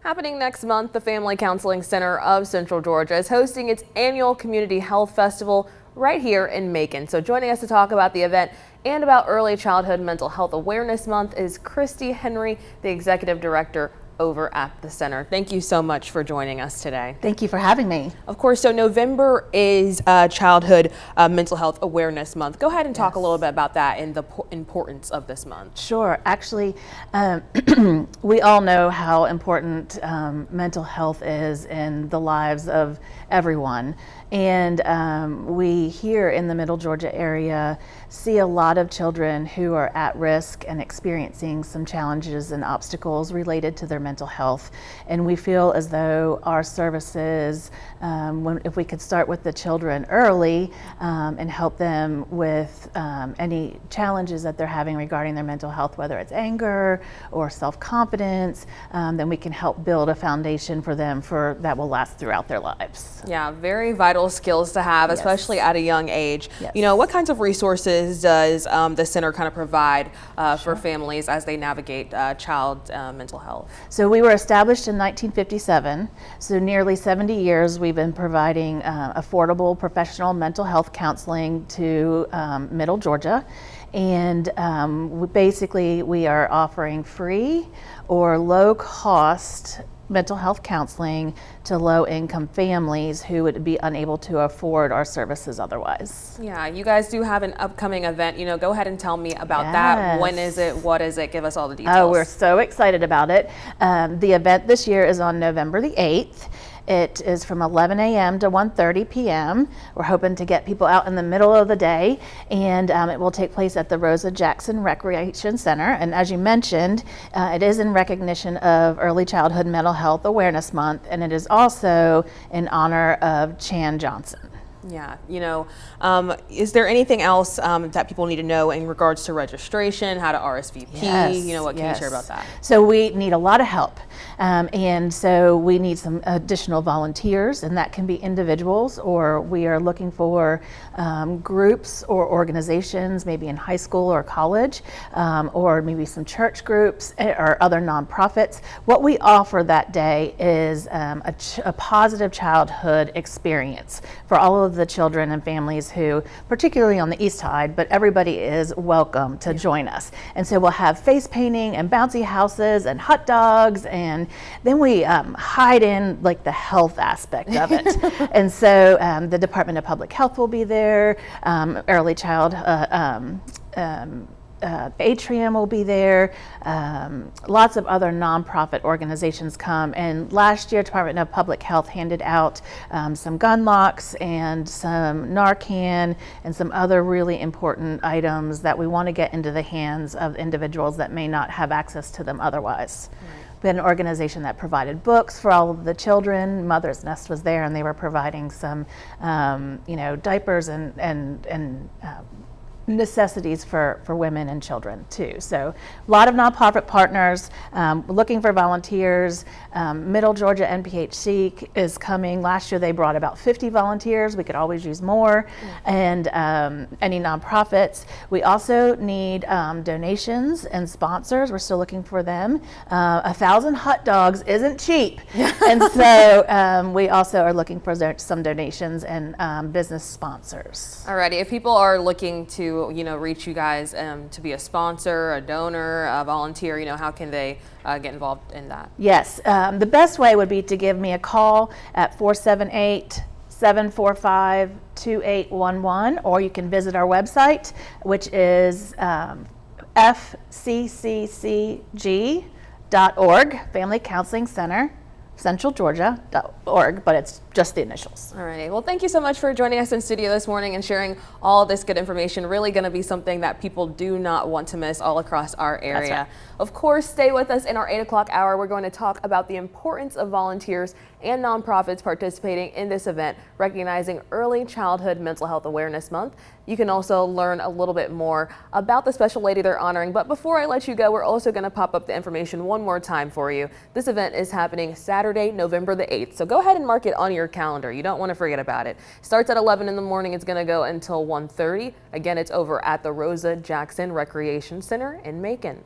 Happening next month, the Family Counseling Center of Central Georgia is hosting its annual Community Health Festival right here in Macon. So joining us to talk about the event and about Early Childhood Mental Health Awareness Month is Christy Henry, the Executive Director over at the center. Thank you so much for joining us today. Thank you for having me. Of course, so November is Childhood Mental Health Awareness Month. Go ahead and talk a little bit about that and the importance of this month. Sure. Actually, we all know how important mental health is in the lives of everyone. And we here in the Middle Georgia area see a lot of children who are at risk and experiencing some challenges and obstacles related to their mental health. And we feel as though our services, if we could start with the children early and help them with any challenges that they're having regarding their mental health, whether it's anger or self-confidence, then we can help build a foundation for them that will last throughout their lives. Yeah, very vital skills to have, especially at a young age. Yes. You know, what kinds of resources does the center kind of provide for families as they navigate child mental health? So we were established in 1957, so nearly 70 years we've been providing affordable professional mental health counseling to Middle Georgia. And we are offering free or low cost mental health counseling to low-income families who would be unable to afford our services otherwise. Yeah, you guys do have an upcoming event. You know, go ahead and tell me about that. When is it? What is it? Give us all the details. Oh, we're so excited about it. The event this year is on November the 8th. It is from 11 a.m. to 1:30 p.m. We're hoping to get people out in the middle of the day, and it will take place at the Rosa Jackson Recreation Center. And as you mentioned, it is in recognition of Early Childhood Mental Health Awareness Month, and it is also in honor of Chan Johnson. Yeah, you know, is there anything else that people need to know in regards to registration, how to RSVP? Yes, you know, what can you share about that? So we need a lot of help. And so we need some additional volunteers, and that can be individuals, or we are looking for groups or organizations, maybe in high school or college, or maybe some church groups or other nonprofits. What we offer that day is a positive childhood experience for all of the children and families who, particularly on the east side, but everybody is welcome to join us. And so we'll have face painting and bouncy houses and hot dogs, and then we hide in like the health aspect of it. And so the Department of Public Health will be there, Early Child Atrium will be there, lots of other nonprofit organizations come. And last year, Department of Public Health handed out some gun locks and some Narcan and some other really important items that we want to get into the hands of individuals that may not have access to them otherwise. We had an organization that provided books for all of the children. Mother's Nest was there, and they were providing some, diapers and necessities for women and children too. So a lot of nonprofit partners, looking for volunteers. Middle Georgia NPHC is coming. Last year they brought about 50 volunteers. We could always use more. And any nonprofits. We also need donations and sponsors. We're still looking for them. 1,000 hot dogs isn't cheap. And so we also are looking for some donations and business sponsors. Alrighty, if people are looking to reach you guys to be a sponsor, a donor, a volunteer, how can they get involved in that? Yes, the best way would be to give me a call at 478-745-2811, or you can visit our website, which is fcccg.org, Family Counseling Center, centralgeorgia.org, but it's just the initials. All right. Well, thank you so much for joining us in studio this morning and sharing all this good information. Really going to be something that people do not want to miss all across our area. That's right. Of course, stay with us in our 8 o'clock hour. We're going to talk about the importance of volunteers and nonprofits participating in this event, recognizing Early Childhood Mental Health Awareness Month. You can also learn a little bit more about the special lady they're honoring. But before I let you go, we're also going to pop up the information one more time for you. This event is happening Saturday, November the 8th. So go ahead and mark it on your calendar. You don't want to forget about it. Starts at 11 in the morning. It's going to go until 1:30. Again, it's over at the Rosa Jackson Recreation Center in Macon.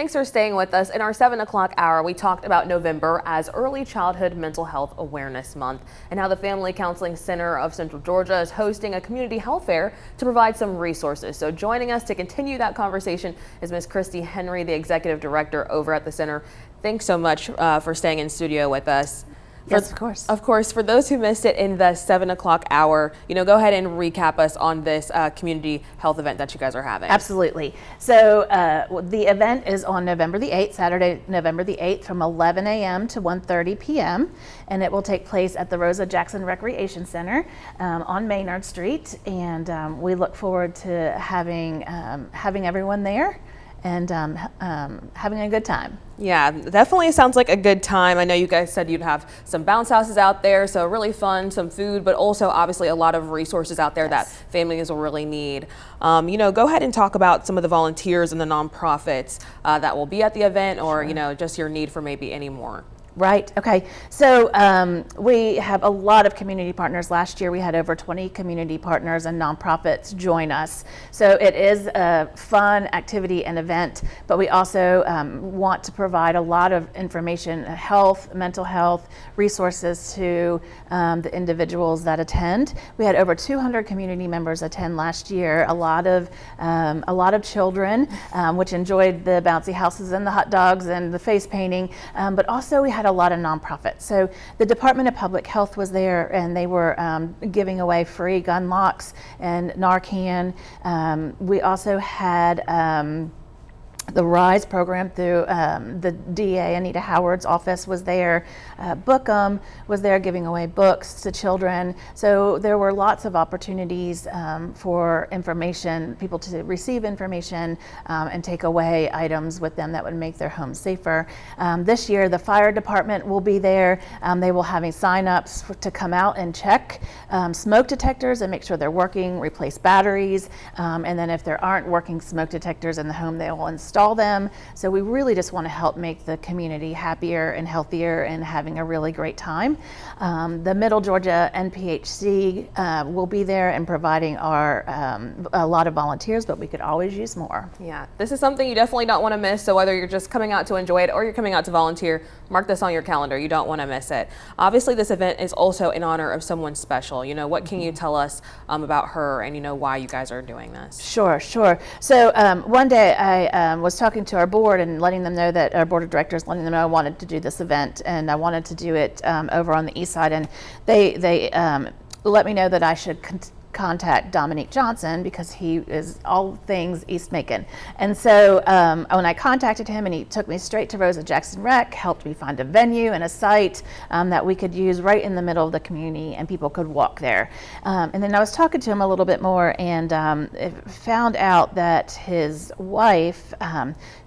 Thanks for staying with us. In our 7 o'clock hour, we talked about November as Early Childhood Mental Health Awareness Month and how the Family Counseling Center of Central Georgia is hosting a community health fair to provide some resources. So joining us to continue that conversation is Ms. Christy Henry, the Executive Director over at the center. Thanks so much for staying in studio with us. Yes, of course. Of course, for those who missed it in the 7 o'clock hour, go ahead and recap us on this community health event that you guys are having. Absolutely. So the event is on November the 8th, Saturday, November the 8th from 11 a.m. to 1:30 p.m. And it will take place at the Rosa Jackson Recreation Center on Maynard Street. And we look forward to having everyone there and having a good time. Yeah, definitely sounds like a good time. I know you guys said you'd have some bounce houses out there, so really fun, some food, but also obviously a lot of resources out there that families will really need. Go ahead and talk about some of the volunteers and the nonprofits that will be at the event, or just your need for maybe any more. Right. Okay. So we have a lot of community partners. Last year we had over 20 community partners and nonprofits join us. So it is a fun activity and event, but we also want to provide a lot of information, health, mental health resources to the individuals that attend. We had over 200 community members attend last year. A lot of children, which enjoyed the bouncy houses and the hot dogs and the face painting, but also we had a lot of nonprofits. So the Department of Public Health was there, and they were giving away free gun locks and Narcan. We also had the RISE program through the DA, Anita Howard's office was there. Bookham was there giving away books to children. So there were lots of opportunities for information, people to receive information and take away items with them that would make their homes safer. This year, the fire department will be there. They will having sign-ups to come out and check smoke detectors and make sure they're working, replace batteries, and then if there aren't working smoke detectors in the home, they will install them. So we really just want to help make the community happier and healthier and having a really great time. The Middle Georgia NPHC will be there and providing a lot of volunteers, but we could always use more. Yeah, this is something you definitely don't want to miss. So whether you're just coming out to enjoy it or you're coming out to volunteer, mark this on your calendar. You don't want to miss it. Obviously, this event is also in honor of someone special. What can you tell us about her and why you guys are doing this? Sure. So one day I was talking to our board and letting them know that our board of directors, letting them know I wanted to do this event, and I wanted to do it over on the east side, and they let me know that I should contact Dominique Johnson because he is all things East Macon. And so when I contacted him, and he took me straight to Rosa Jackson Rec, helped me find a venue and a site that we could use right in the middle of the community and people could walk there. And then I was talking to him a little bit more and found out that his wife,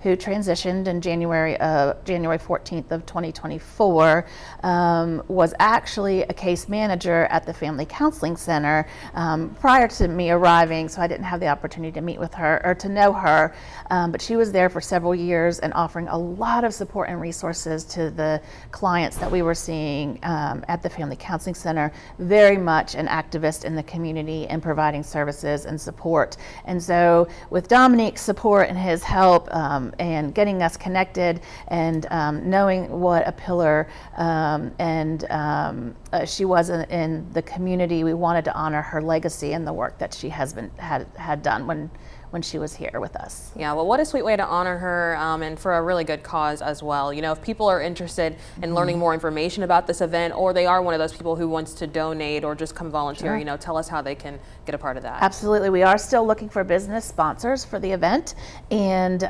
who transitioned in January 14th of 2024, was actually a case manager at the Family Counseling Center prior to me arriving, so I didn't have the opportunity to meet with her or to know her, but she was there for several years and offering a lot of support and resources to the clients that we were seeing at the Family Counseling Center. Very much an activist in the community and providing services and support. And so with Dominique's support and his help and getting us connected and knowing what a pillar she was in the community, we wanted to honor her legacy and the work that she had done when she was here with us. Yeah, well, what a sweet way to honor her and for a really good cause as well. If people are interested in learning more information about this event, or they are one of those people who wants to donate or just come volunteer, Sure. Tell us how they can get a part of that. Absolutely. We are still looking for business sponsors for the event, and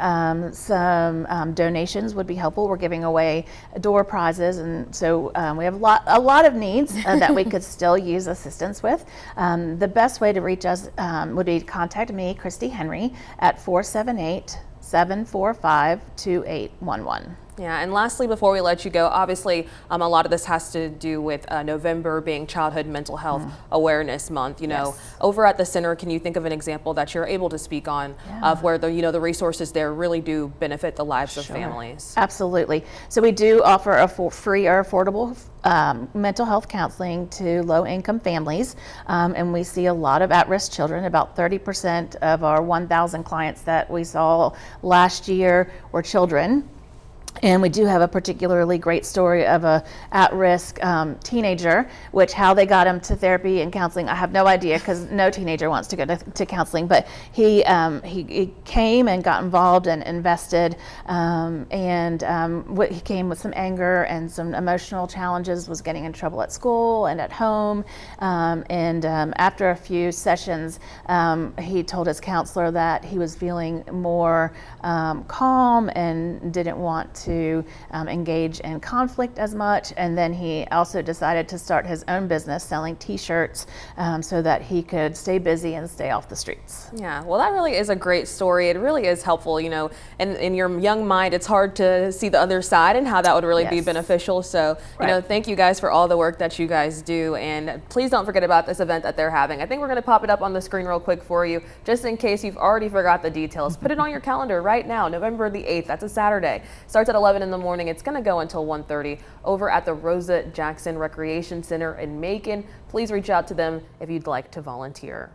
some donations would be helpful. We're giving away door prizes, and so we have a lot of needs that we could still use assistance with. The best way to reach us would be to contact me, Christy Henry, at 478-745-2811. Yeah, and lastly, before we let you go, obviously, a lot of this has to do with November being Childhood Mental Health Awareness Month. You know, Yes. over at the center, can you think of an example that you're able to speak on of where the resources there really do benefit the lives of families? Absolutely. So we do offer a free or affordable mental health counseling to low-income families, and we see a lot of at-risk children. About 30% of our 1,000 clients that we saw last year were children. And we do have a particularly great story of a at-risk teenager, which how they got him to therapy and counseling, I have no idea, because no teenager wants to go to counseling. But he came and got involved and invested, he came with some anger and some emotional challenges, was getting in trouble at school and at home. After a few sessions, he told his counselor that he was feeling more calm and didn't want to engage in conflict as much. And then he also decided to start his own business selling t-shirts so that he could stay busy and stay off the streets. Yeah, well, that really is a great story. It really is helpful, you know, and in your young mind, it's hard to see the other side and how that would really be Yes. beneficial. So, you know, thank you guys for all the work that you guys do. And please don't forget about this event that they're having. I think we're going to pop it up on the screen real quick for you, just in case you've already forgot the details. Put it on your calendar right now, November the 8th. That's a Saturday. Starts at 11 in the morning. It's going to go until 1:30 over at the Rosa Jackson Recreation Center in Macon. Please reach out to them if you'd like to volunteer.